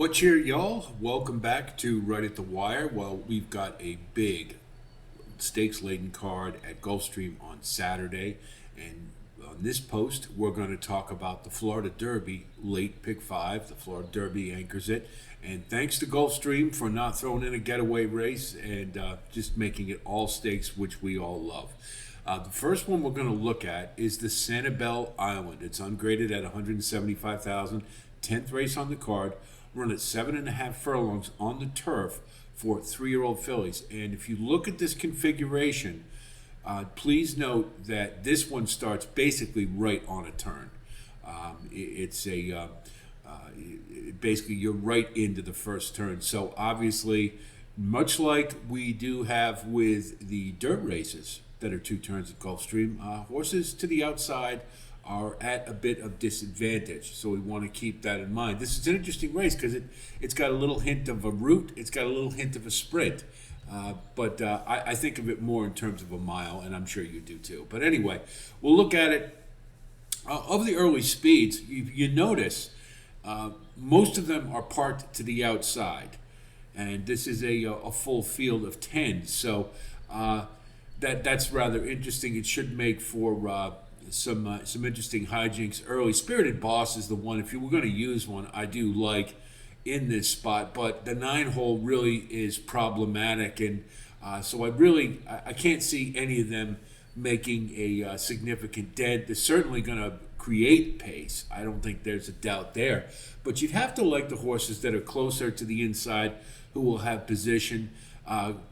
What cheer, y'all? Welcome back to Right at the Wire. Well, we've got a big stakes-laden card at Gulfstream on Saturday, and on this post, we're going to talk about the Florida Derby, late pick five. The Florida Derby anchors it, and thanks to Gulfstream for not throwing in a getaway race and just making it all stakes, which we all love. The first one we're going to look at is the Sanibel Island. It's ungraded at 175,000, 10th race on the card. Run at 7.5 furlongs on the turf for 3-year-old fillies. And if you look at this configuration, please note that this one starts basically right on a turn. Basically you're right into the first turn. So obviously, much like we do have with the dirt races that are 2 turns at Gulfstream, horses to the outside are at a bit of disadvantage. So we want to keep that in mind. This is an interesting race because it's got a little hint of a route. It's got a little hint of a sprint. But I think of it more in terms of a mile, and I'm sure you do too. But anyway, we'll look at it. Of the early speeds, you notice most of them are parked to the outside. And this is a full field of 10. So that's rather interesting. It should make for some interesting hijinks early. Spirited Boss is the one, if you were going to use one, I do like in this spot, but the 9-hole really is problematic, and so I can't see any of them making a significant dent. They're certainly going to create pace. I don't think there's a doubt there, but you'd have to like the horses that are closer to the inside who will have position.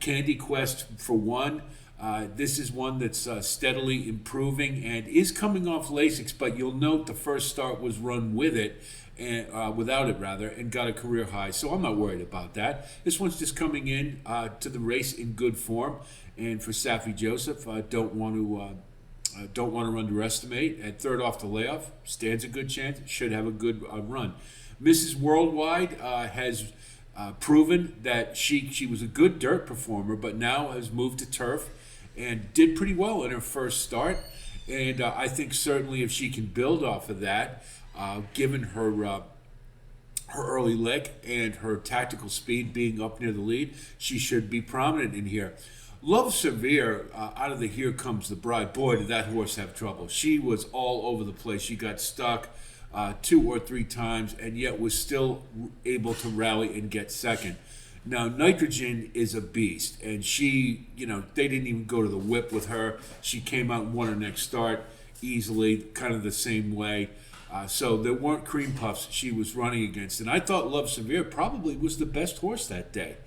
Candy Quest for one. This is one that's steadily improving and is coming off Lasix, but you'll note the first start was run with it, and without it rather, and got a career high. So I'm not worried about that. This one's just coming in to the race in good form, and for Safi Joseph, don't want to underestimate. At third off the layoff, stands a good chance. Should have a good run. Mrs. Worldwide has proven that she was a good dirt performer, but now has moved to turf and did pretty well in her first start. And I think certainly if she can build off of that, given her early lick and her tactical speed being up near the lead, she should be prominent in here. Love Severe, out of the Here Comes the Bride. Boy, did that horse have trouble. She was all over the place. She got stuck 2 or 3 times and yet was still able to rally and get second. Now, Nitrogen is a beast, and she, they didn't even go to the whip with her. She came out and won her next start easily, kind of the same way. So there weren't cream puffs she was running against. And I thought Love Severe probably was the best horse that day,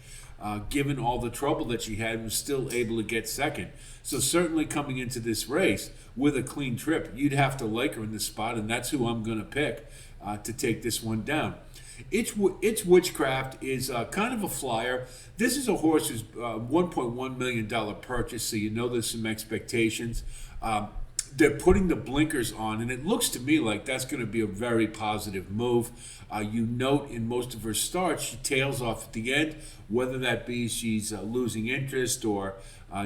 given all the trouble that she had and was still able to get second. So certainly coming into this race with a clean trip, you'd have to like her in this spot, and that's who I'm going to pick to take this one down. It's Witchcraft is kind of a flyer. This is a horse who's $1.1 million purchase, so you know there's some expectations. They're putting the blinkers on, and it looks to me like that's going to be a very positive move. You note in most of her starts, she tails off at the end, whether that be she's losing interest or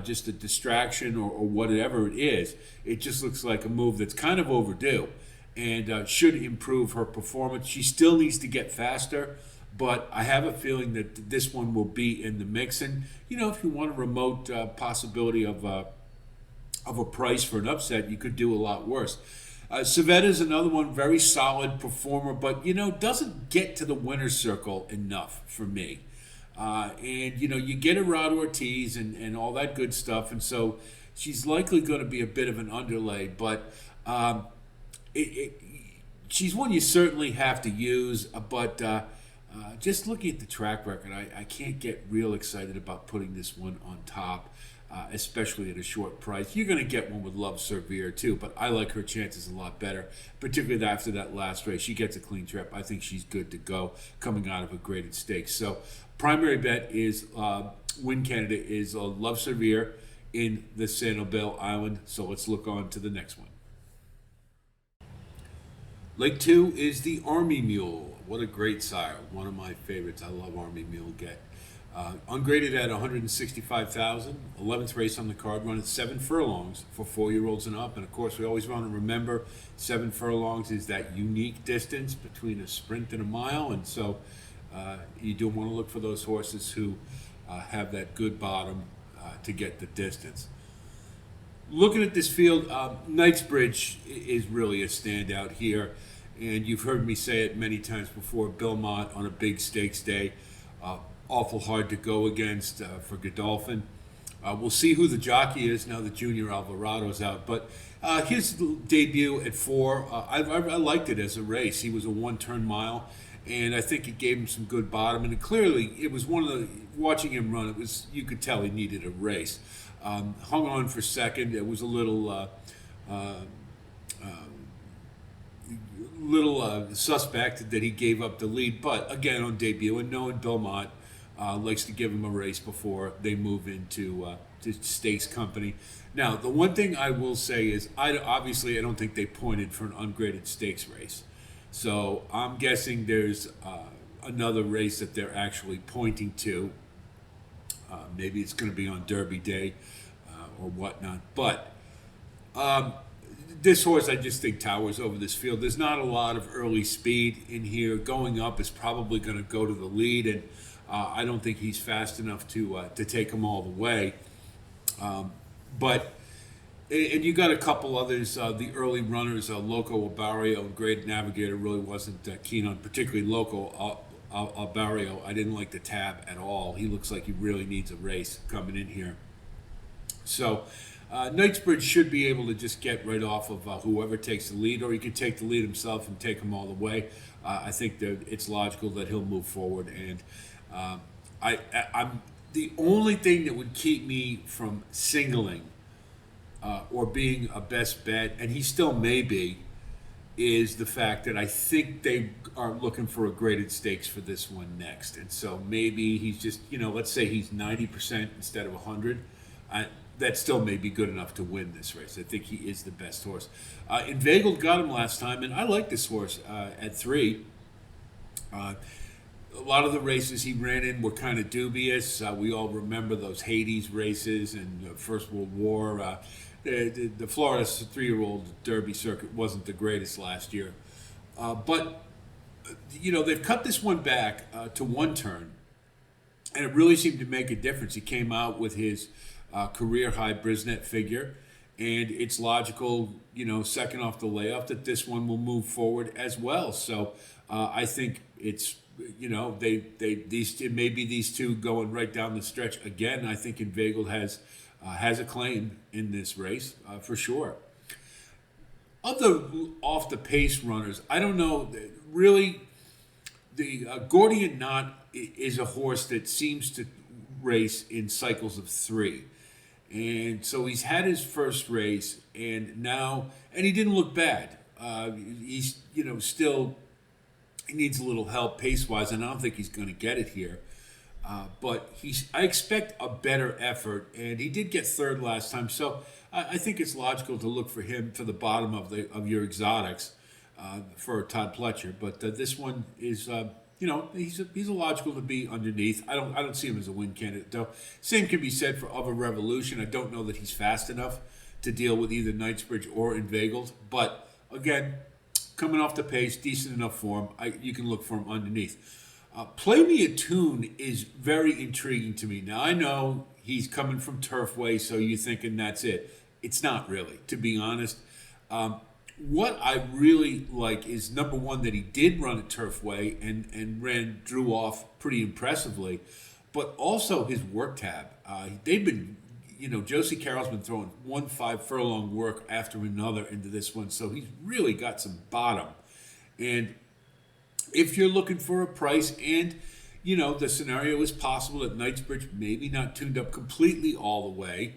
just a distraction or whatever it is. It just looks like a move that's kind of overdue and should improve her performance. She still needs to get faster, but I have a feeling that this one will be in the mix. And, if you want a remote possibility of a price for an upset, you could do a lot worse. Civetta is another one, very solid performer, but, doesn't get to the winner's circle enough for me. And, you get a Rod Ortiz and all that good stuff, and so she's likely going to be a bit of an underlay, but she's one you certainly have to use, but just looking at the track record, I can't get real excited about putting this one on top, especially at a short price. You're going to get one with Love Severe too, but I like her chances a lot better, particularly after that last race. She gets a clean trip. I think she's good to go coming out of a graded stakes. So primary bet is win candidate is Love Severe in the Sanibel Island. So let's look on to the next one. Leg 2 is the Army Mule. What a great sire. One of my favorites. I love Army Mule. Ungraded at 165,000. 11th race on the card. Run at 7 furlongs for 4-year-olds and up. And of course, we always want to remember 7 furlongs is that unique distance between a sprint and a mile. And so You do want to look for those horses who have that good bottom to get the distance. Looking at this field, Knightsbridge is really a standout here, and you've heard me say it many times before. Belmont on a big stakes day, awful hard to go against for Godolphin. We'll see who the jockey is now that Junior Alvarado's out, but his debut at 4, I liked it as a race. He was a 1-turn mile, and I think it gave him some good bottom. And clearly, it was one of the watching him run. It was, you could tell he needed a race. Hung on for second. It was a little suspect that he gave up the lead, but again on debut, and knowing Belmont likes to give him a race before they move into to stakes company. Now, the one thing I will say is, I don't think they pointed for an ungraded stakes race, so I'm guessing there's another race that they're actually pointing to. Maybe it's going to be on Derby Day or whatnot. But this horse, I just think, towers over this field. There's not a lot of early speed in here. Going up is probably going to go to the lead, and I don't think he's fast enough to take him all the way. And you got a couple others, the early runners, Loco Albario and Great Navigator really wasn't keen on, particularly Loco Albario. I didn't like the tab at all. He looks like he really needs a race coming in here. So Knightsbridge should be able to just get right off of whoever takes the lead, or he could take the lead himself and take him all the way. I think that it's logical that he'll move forward, and I'm the only thing that would keep me from singling or being a best bet, and he still may be, is the fact that I think they are looking for a graded stakes for this one next. And so maybe he's just, let's say he's 90% instead of 100. That still may be good enough to win this race. I think he is the best horse. Inveigled got him last time, and I like this horse at 3. A lot of the races he ran in were kind of dubious. We all remember those Hades races and the First World War. The Florida 3-year-old Derby circuit wasn't the greatest last year. But they've cut this one back to 1 turn, and it really seemed to make a difference. He came out with his career-high Brisnet figure, and it's logical, second off the layoff, that this one will move forward as well. So I think it's, it may be these two going right down the stretch again. I think Inveigled has a claim in this race for sure. Of the off the pace runners, I don't know. Really, the Gordian Knot is a horse that seems to race in cycles of 3. And so he's had his first race, and he didn't look bad. He's, still, he needs a little help pace-wise, and I don't think he's going to get it here. But I expect a better effort, and he did get 3rd last time, so I think it's logical to look for him for the bottom of your exotics for Todd Pletcher. But this one is, he's a logical to be underneath. I don't see him as a win candidate though. Same can be said for Other Revolution. I don't know that he's fast enough to deal with either Knightsbridge or Inveigled, but again, coming off the pace, decent enough form. You can look for him underneath. Play Me a Tune is very intriguing to me. Now, I know he's coming from Turfway, so you're thinking that's it. It's not really, to be honest. What I really like is, number one, that he did run at Turfway and drew off pretty impressively, but also his work tab. They've been, Josie Carroll's been throwing 1-5 furlong work after another into this one, so he's really got some bottom. And if you're looking for a price, and the scenario is possible that Knightsbridge maybe not tuned up completely all the way,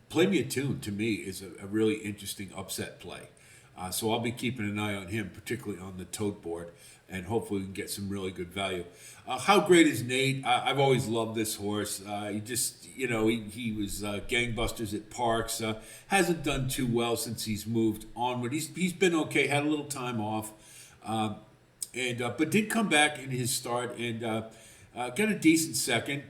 Play Me a Tune to me is a really interesting upset play. So I'll be keeping an eye on him, particularly on the tote board, and hopefully we can get some really good value. How great is Nate? I've always loved this horse. He just, he was gangbusters at Parks. Hasn't done too well since he's moved onward. He's been okay, had a little time off. But did come back in his start and got a decent second.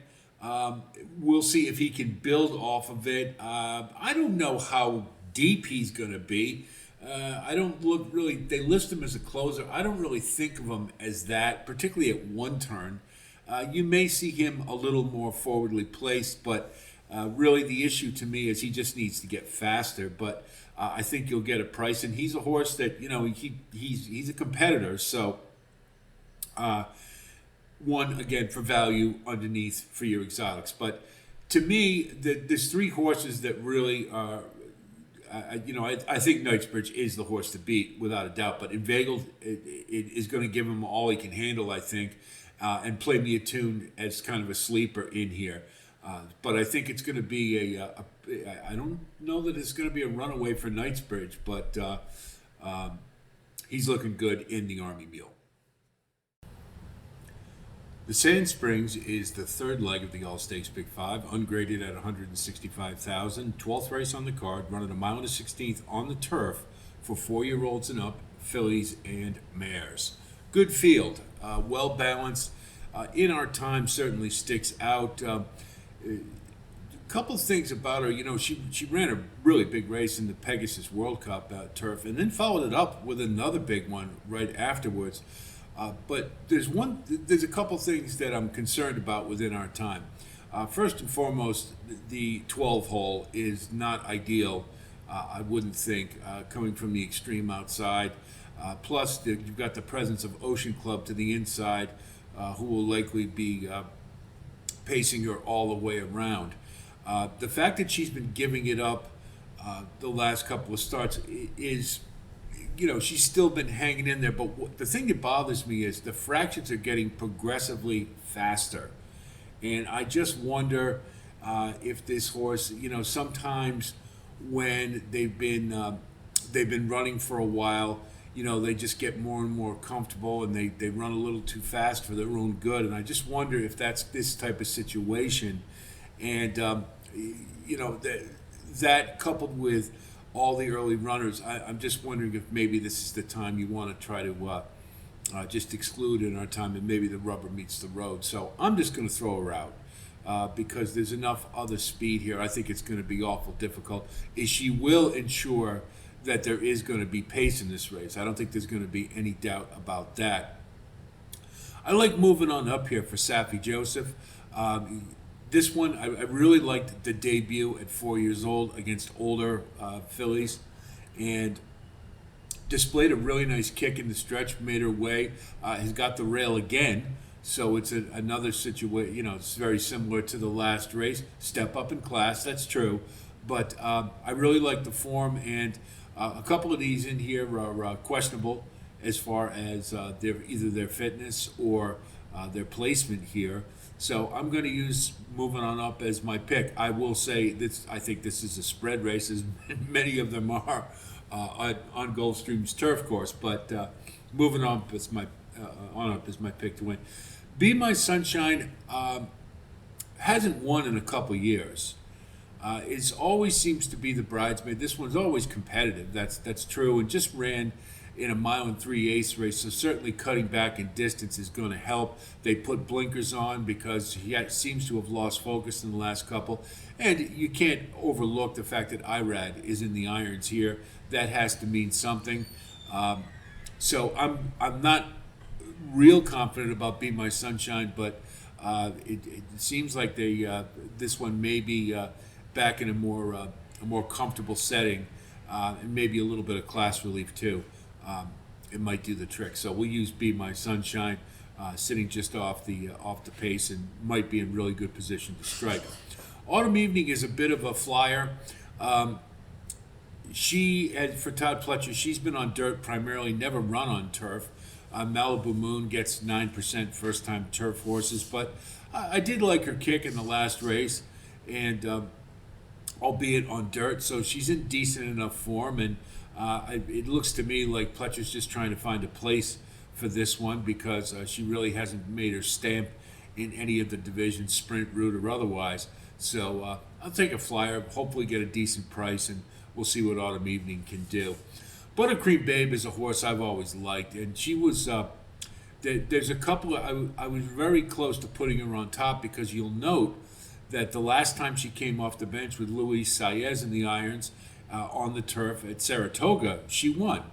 We'll see if he can build off of it. I don't know how deep he's going to be. I don't look really. They list him as a closer. I don't really think of him as that, particularly at one turn. You may see him a little more forwardly placed, but really the issue to me is he just needs to get faster. But I think you'll get a price, and he's a horse that he's a competitor. So one again for value underneath for your exotics. But to me, there's three horses that really are. I think Knightsbridge is the horse to beat without a doubt. But Inveigled it is going to give him all he can handle, I think, and Play Me a Tune as kind of a sleeper in here. But I think it's going to be I don't know that it's going to be a runaway for Knightsbridge, but he's looking good in the Army Mule. The Sand Springs is the third leg of the All Stakes Big Five, ungraded at 165,000. 12th race on the card, running a mile and a 16th on the turf for 4-year-olds and up, fillies and mares. Good field, well balanced. In Our Time certainly sticks out. A couple of things about her, she ran a really big race in the Pegasus World Cup turf, and then followed it up with another big one right afterwards. But there's a couple things that I'm concerned about within Our Time. First and foremost, the 12 hole is not ideal, I wouldn't think, coming from the extreme outside. Plus, you've got the presence of Ocean Club to the inside, who will likely be pacing her all the way around. The fact that she's been giving it up the last couple of starts is, she's still been hanging in there. But the thing that bothers me is the fractions are getting progressively faster. And I just wonder if this horse, sometimes when they've been running for a while, they just get more and more comfortable and they run a little too fast for their own good. And I just wonder if that's this type of situation. And, that coupled with all the early runners, I'm just wondering if maybe this is the time you want to try to just exclude In Our Time, and maybe the rubber meets the road. So I'm just going to throw her out because there's enough other speed here. I think it's going to be awful difficult. She will ensure that there is going to be pace in this race. I don't think there's going to be any doubt about that. I like moving on up here for Safi Joseph. This one, I really liked the debut at 4 years old against older fillies, and displayed a really nice kick in the stretch, made her way, has got the rail again, so it's another situation, it's very similar to the last race. Step up in class, that's true, but I really like the form, and a couple of these in here are questionable as far as either their fitness or their placement here. So I'm going to use moving on up as my pick. I will say this: I think this is a spread race, as many of them are on Gulfstream's turf course. But moving on up is my pick to win. Be My Sunshine hasn't won in a couple years. It always seems to be the bridesmaid. This one's always competitive. That's true, and just ran in a 1 3/8 race, so certainly cutting back in distance is going to help. They put blinkers on because he seems to have lost focus in the last couple, and you can't overlook the fact that Irad is in the irons here. That has to mean something. So I'm not real confident about Be My Sunshine, but it seems like this one may be back in a more comfortable setting, and maybe a little bit of class relief too. It might do the trick. So we'll use Be My Sunshine, sitting just off the pace, and might be in really good position to strike. Autumn Evening is a bit of a flyer. For Todd Pletcher, she's been on dirt primarily, never run on turf. Malibu Moon gets 9% first-time turf horses, but I did like her kick in the last race, and albeit on dirt, so she's in decent enough form, and it looks to me like Pletcher's just trying to find a place for this one because she really hasn't made her stamp in any of the divisions, sprint, route, or otherwise. So I'll take a flyer, hopefully get a decent price, and we'll see what Autumn Evening can do. Buttercream Babe is a horse I've always liked, and she was. There's a couple I was very close to putting her on top because you'll note that the last time she came off the bench with Luis Saez in the irons, on the turf at Saratoga, she won.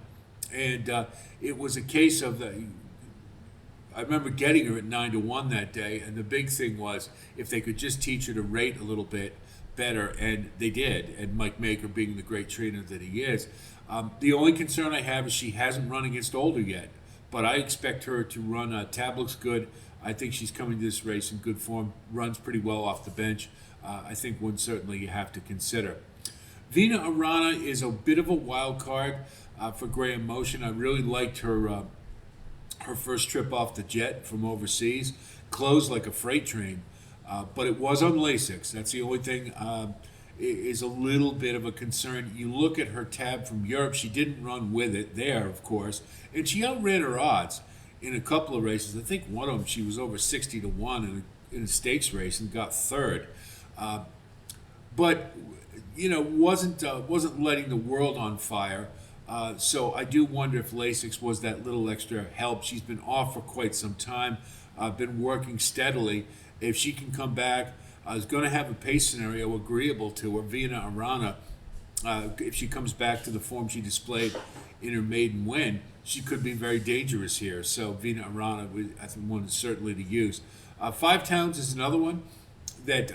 And it was a case of I remember getting her at 9-1 that day, and the big thing was if they could just teach her to rate a little bit better, and they did. And Mike Maker, being the great trainer that he is, the only concern I have is she hasn't run against older yet, but I expect her to run. Tab looks good. I think she's coming to this race in good form. Runs pretty well off the bench. I think one certainly you have to consider. Vina Arana is a bit of a wild card for Graham Motion. I really liked her first trip off the jet from overseas. Closed like a freight train, but it was on Lasix. That's the only thing is a little bit of a concern. You look at her tab from Europe, she didn't run with it there, of course, and she outran her odds in a couple of races. I think one of them she was over 60-1 in a stakes race and got third. But wasn't letting the world on fire. So I do wonder if Lasix was that little extra help. She's been off for quite some time, been working steadily. If she can come back, is going to have a pace scenario agreeable to her. Vina Arana, if she comes back to the form she displayed in her maiden win, she could be very dangerous here. So Vina Arana, I think, one certainly to use. Five Towns is another one that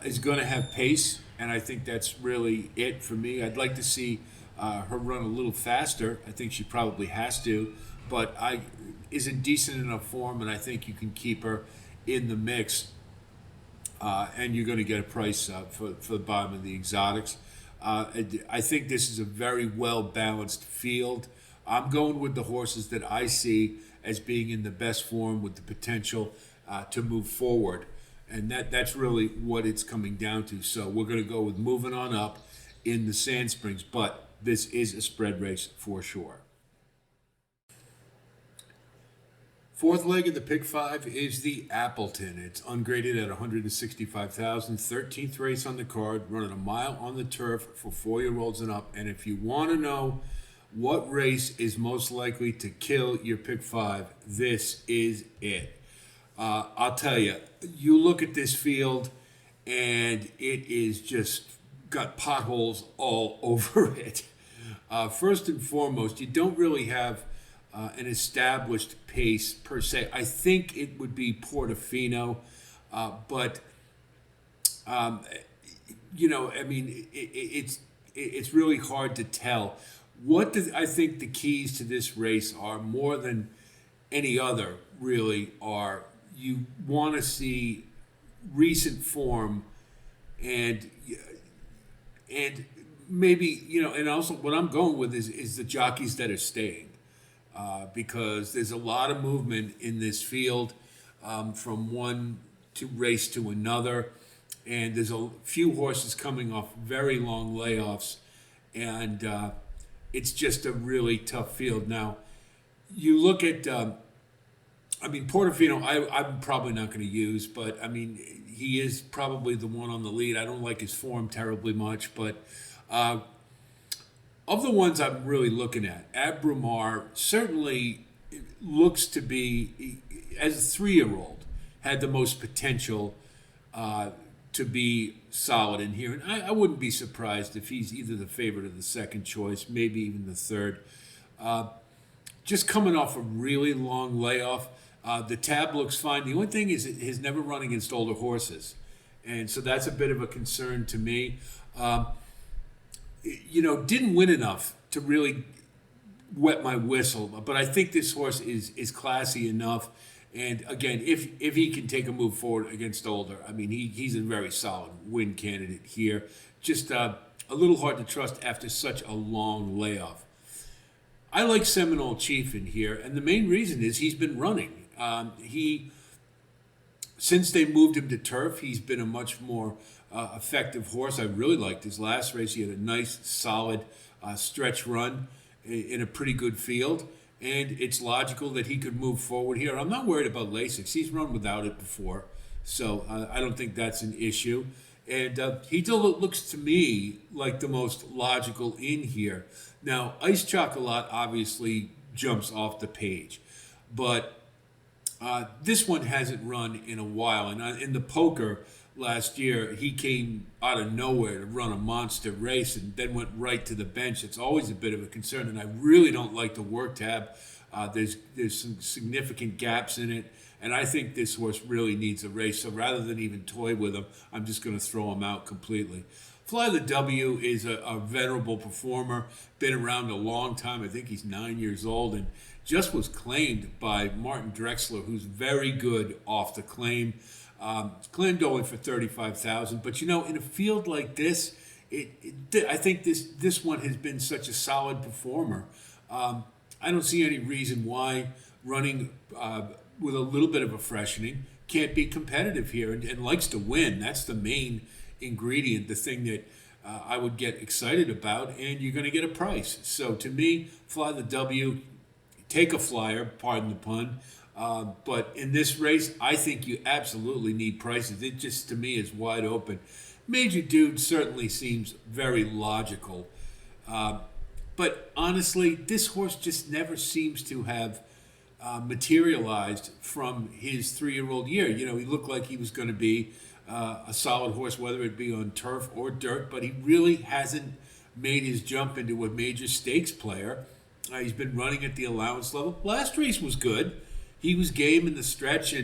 is going to have pace, and I think that's really it for me. I'd like to see her run a little faster. I think she probably has to, but is in decent enough form, and I think you can keep her in the mix, and you're going to get a price for the bottom of the exotics. I think this is a very well-balanced field. I'm going with the horses that I see as being in the best form with the potential to move forward. And that's really what it's coming down to. So we're going to go with moving on up in the Sand Springs, but this is a spread race for sure. Fourth leg of the Pick 5 is the Appleton. It's ungraded at 165,000, 13th race on the card, running a mile on the turf for 4-year-olds and up. And if you want to know what race is most likely to kill your Pick 5, this is it. I'll tell you, you look at this field and it is just got potholes all over it. First and foremost, you don't really have an established pace per se. I think it would be Portofino, but it's really hard to tell. I think the keys to this race are, more than any other, really are you want to see recent form and maybe, and also what I'm going with is the jockeys that are staying. Because there's a lot of movement in this field from one race to another, and there's a few horses coming off very long layoffs, and it's just a really tough field. Now, you look at, Portofino, I'm probably not going to use, but he is probably the one on the lead. I don't like his form terribly much, but of the ones I'm really looking at, Abrumar certainly looks to be, as a 3-year-old, had the most potential to be solid in here. And I wouldn't be surprised if he's either the favorite or the second choice, maybe even the third. Just coming off a really long layoff, the tab looks fine. The only thing is he's never run against older horses. And so that's a bit of a concern to me. Didn't win enough to really wet my whistle, but I think this horse is classy enough. And again, if he can take a move forward against older, he's a very solid win candidate here. Just a little hard to trust after such a long layoff. I like Seminole Chief in here, and the main reason is he's been running. Since they moved him to turf, he's been a much more effective horse. I really liked his last race. He had a nice, solid stretch run in a pretty good field, and it's logical that he could move forward here. I'm not worried about Lasix. He's run without it before, so I don't think that's an issue. And he looks to me like the most logical in here. Now, Ice Chocolat obviously jumps off the page, but this one hasn't run in a while. And in the poker, last year, he came out of nowhere to run a monster race and then went right to the bench. It's always a bit of a concern, and I really don't like the work tab. There's some significant gaps in it, and I think this horse really needs a race. So rather than even toy with him, I'm just going to throw him out completely. Fly the W is a venerable performer, been around a long time. I think he's 9 years old, and just was claimed by Martin Drexler, who's very good off the claim. Claimed only for $35,000, but in a field like this, I think this one has been such a solid performer. I don't see any reason why running with a little bit of a freshening can't be competitive here and likes to win. That's the main ingredient, the thing that I would get excited about, and you're going to get a price. So to me, Fly the W, take a flyer, pardon the pun. But in this race, I think you absolutely need prices. It just, to me, is wide open. Major Dude certainly seems very logical. But honestly, this horse just never seems to have materialized from his 3-year-old year. He looked like he was going to be a solid horse, whether it be on turf or dirt, but he really hasn't made his jump into a major stakes player. He's been running at the allowance level. Last race was good. He was game in the stretch,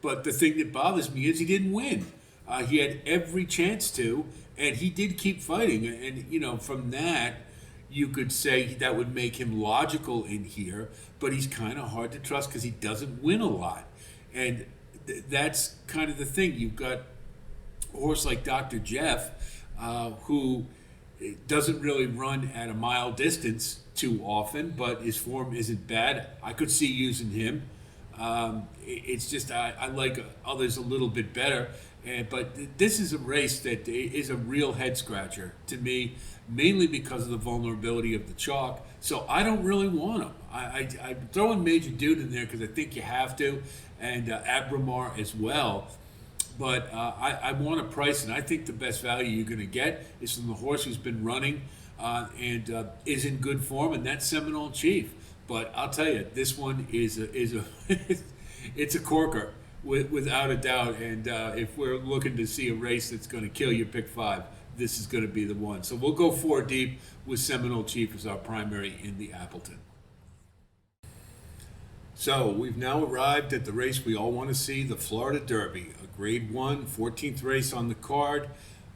but the thing that bothers me is he didn't win. He had every chance to, and he did keep fighting. And, from that, you could say that would make him logical in here, but he's kind of hard to trust because he doesn't win a lot. And that's kind of the thing. You've got a horse like Dr. Jeff, who doesn't really run at a mile distance too often, but his form isn't bad. I could see using him. It's just I like others a little bit better, but this is a race that is a real head scratcher to me, mainly because of the vulnerability of the chalk. So I don't really want him. I'm throwing Major Dude in there because I think you have to, and Abramar as well. But I want a price, and I think the best value you're going to get is from the horse who's been running and is in good form, and that's Seminole Chief. But I'll tell you, this one is a it's a corker without a doubt. And if we're looking to see a race that's going to kill your pick 5, this is going to be the one. So we'll go 4 deep with Seminole Chief as our primary in the Appleton. So we've now arrived at the race we all want to see, the Florida Derby, a Grade 1, 14th race on the card,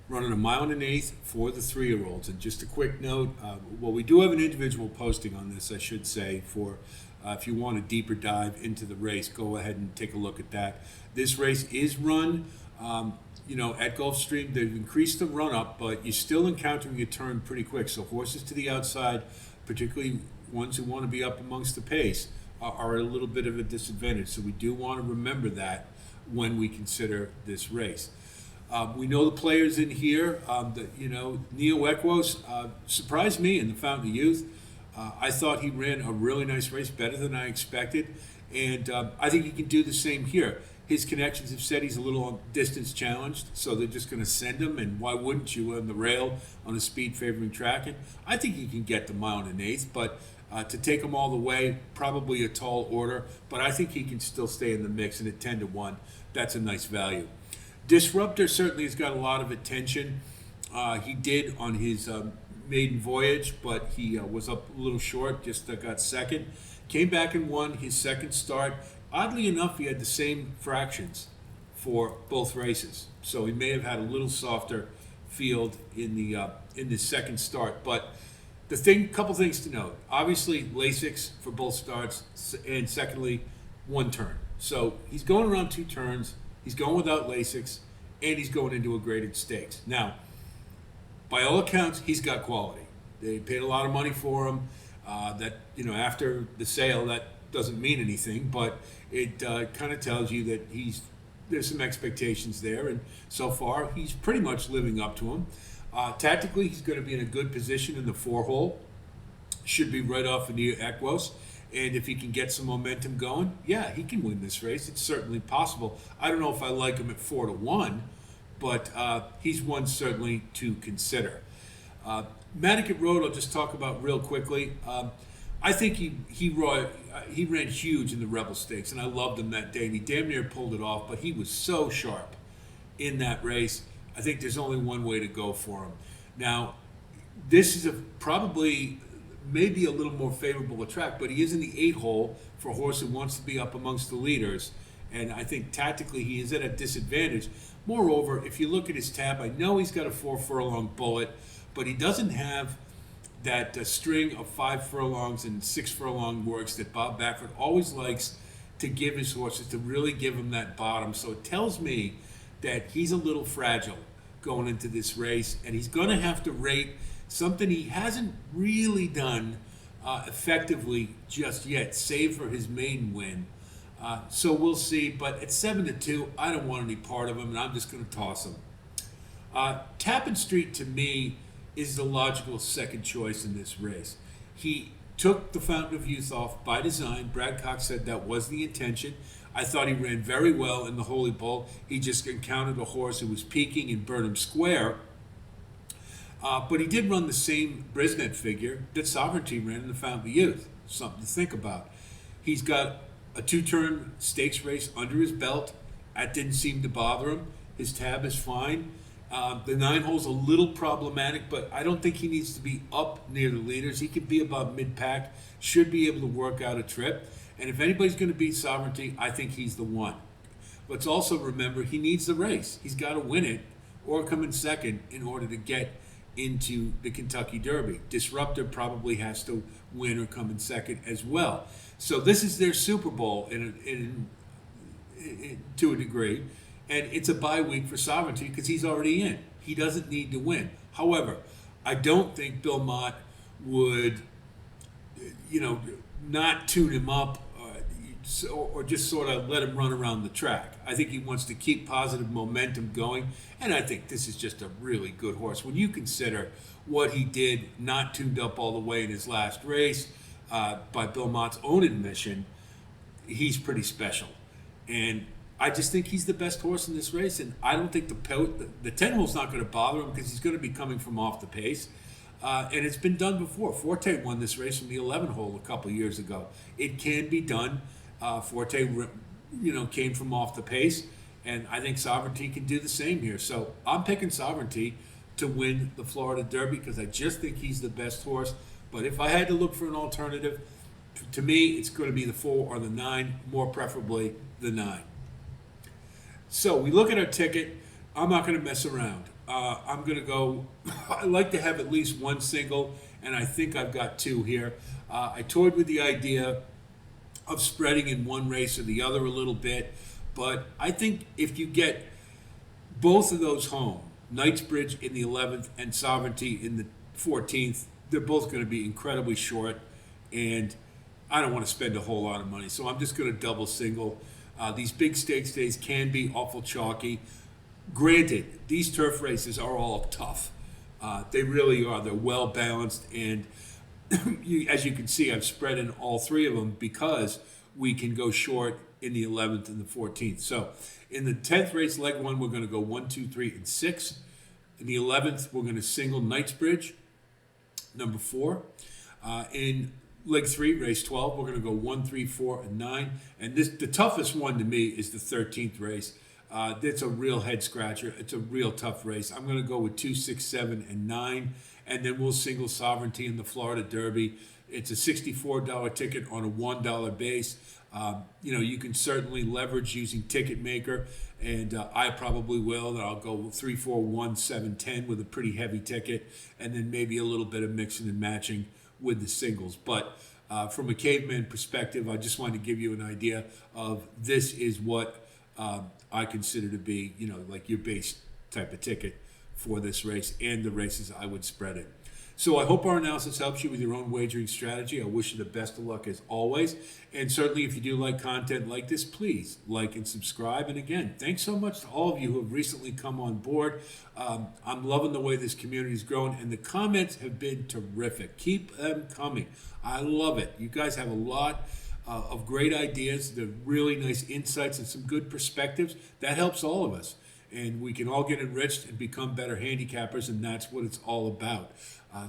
running 1 1/8 for the 3-year-olds. And just a quick note, we do have an individual posting on this, I should say, for if you want a deeper dive into the race, go ahead and take a look at that. This race is run, at Gulfstream. They've increased the run-up, but you're still encountering a turn pretty quick. So horses to the outside, particularly ones who want to be up amongst the pace, are at a little bit of a disadvantage. So we do want to remember that when we consider this race. We know the players in here. Neo Equos surprised me in the Fountain of Youth. I thought he ran a really nice race, better than I expected, and I think he can do the same here. His connections have said he's a little distance challenged, so they're just going to send him, and why wouldn't you on the rail on a speed favoring track? And I think he can get the 1 1/8, but to take him all the way, probably a tall order, but I think he can still stay in the mix, and at 10-1, that's a nice value. Disruptor certainly has got a lot of attention. He did on his maiden voyage, but he was up a little short, just got second. Came back and won his second start. Oddly enough, he had the same fractions for both races, so he may have had a little softer field in the second start. But couple things to note. Obviously, Lasix for both starts, and secondly, 1 turn. So he's going around 2 turns. He's going without Lasix, and he's going into a graded stakes. Now, by all accounts, he's got quality. They paid a lot of money for him. After the sale, that doesn't mean anything, but it kind of tells you that there's some expectations there, and so far, he's pretty much living up to them. Tactically, he's going to be in a good position in the 4-hole. Should be right off of Neo Equos. And if he can get some momentum going, yeah, he can win this race. It's certainly possible. I don't know if I like him at 4-1, but he's one certainly to consider. Matticat Road, I'll just talk about real quickly. I think he ran huge in the Rebel Stakes, and I loved him that day. And he damn near pulled it off, but he was so sharp in that race. I think there's only one way to go for him. Now, this is probably maybe a little more favorable a track, but he is in the 8 hole for a horse who wants to be up amongst the leaders. And I think tactically he is at a disadvantage. Moreover, if you look at his tab, I know he's got a 4 furlong bullet, but he doesn't have that string of 5 furlongs and 6 furlong works that Bob Baffert always likes to give his horses, to really give him that bottom. So it tells me that he's a little fragile going into this race, and he's going to have to rate something he hasn't really done effectively just yet, save for his maiden win. So we'll see, but at 7-2, I don't want any part of him, and I'm just going to toss him. Tappan Street, to me, is the logical second choice in this race. He took the Fountain of Youth off by design. Brad Cox said that was the intention. I thought he ran very well in the Holy Bull. He just encountered a horse who was peaking in Burnham Square. But he did run the same Brisnet figure that Sovereignty ran in the Fountain of Youth. Something to think about. He's got a 2-turn stakes race under his belt. That didn't seem to bother him. His tab is fine. The 9 hole's a little problematic, but I don't think he needs to be up near the leaders. He could be about mid-pack, should be able to work out a trip. And if anybody's going to beat Sovereignty, I think he's the one. Let's also remember, he needs the race. He's got to win it or come in second in order to get into the Kentucky Derby. Disruptor probably has to win or come in second as well. So this is their Super Bowl to a degree. And it's a bye week for Sovereignty because he's already in. He doesn't need to win. However, I don't think Bill Mott would, not tune him up or just sort of let him run around the track. I think he wants to keep positive momentum going, and I think this is just a really good horse. When you consider what he did, not tuned up all the way in his last race, by Bill Mott's own admission, he's pretty special. And I just think he's the best horse in this race, and I don't think the 10 hole's not going to bother him because he's going to be coming from off the pace. And it's been done before. Forte won this race from the 11 hole a couple years ago. It can be done. Forte, came from off the pace, and I think Sovereignty can do the same here. So I'm picking Sovereignty to win the Florida Derby because I just think he's the best horse. But if I had to look for an alternative, to me, it's going to be the 4 or the 9, more preferably the 9. So we look at our ticket. I'm not going to mess around. I'm going to go, I like to have at least one single, and I think I've got 2 here. I toyed with the idea of spreading in one race or the other a little bit, but I think if you get both of those home, Knightsbridge in the 11th and Sovereignty in the 14th, they're both going to be incredibly short, and I don't want to spend a whole lot of money, so I'm just going to double single. These big stakes days can be awful chalky. Granted, these turf races are all tough. They really are. They're well balanced, and as you can see, I've spread in all 3 of them because we can go short in the 11th and the 14th. So in the 10th race, leg 1, we're going to go 1, 2, 3, and 6. In the 11th, we're going to single Knightsbridge, number 4. In leg 3, race 12, we're going to go 1, 3, 4, and 9. And the toughest one to me is the 13th race. It's a real head scratcher. It's a real tough race. I'm going to go with 2, 6, 7, and 9. And then we'll single Sovereignty in the Florida Derby. It's a $64 ticket on a $1 base. You can certainly leverage using Ticketmaker, and I probably will. And I'll go 3, 4, 1, 7, 10 with a pretty heavy ticket, and then maybe a little bit of mixing and matching with the singles. But from a caveman perspective, I just wanted to give you an idea of this is what I consider to be, like your base type of ticket for this race and the races I would spread it. So I hope our analysis helps you with your own wagering strategy. I wish you the best of luck as always. And certainly if you do like content like this, please like and subscribe. And again, thanks so much to all of you who have recently come on board. I'm loving the way this community is growing, and the comments have been terrific. Keep them coming. I love it. You guys have a lot of great ideas. They're really nice insights and some good perspectives. That helps all of us. And we can all get enriched and become better handicappers, and that's what it's all about.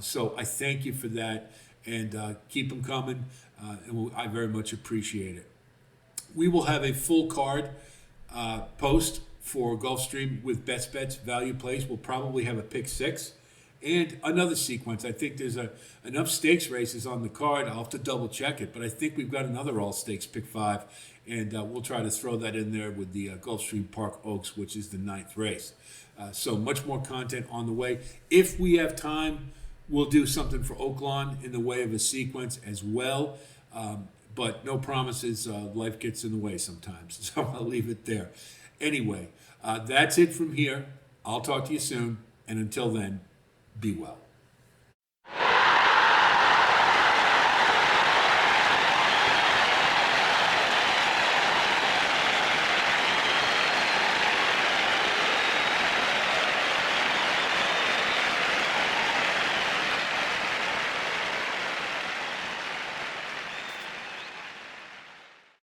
So I thank you for that, and keep them coming, and I very much appreciate it. We will have a full card post for Gulfstream with best bets value plays. We'll probably have a pick six and another sequence. I think there's enough stakes races on the card. I'll have to double check it, but I think we've got another all stakes pick five, and we'll try to throw that in there with the Gulfstream Park Oaks, which is the ninth race. So much more content on the way. If we have time, we'll do something for Oaklawn in the way of a sequence as well. But no promises. Life gets in the way sometimes. So I'll leave it there. Anyway, that's it from here. I'll talk to you soon. And until then, be well.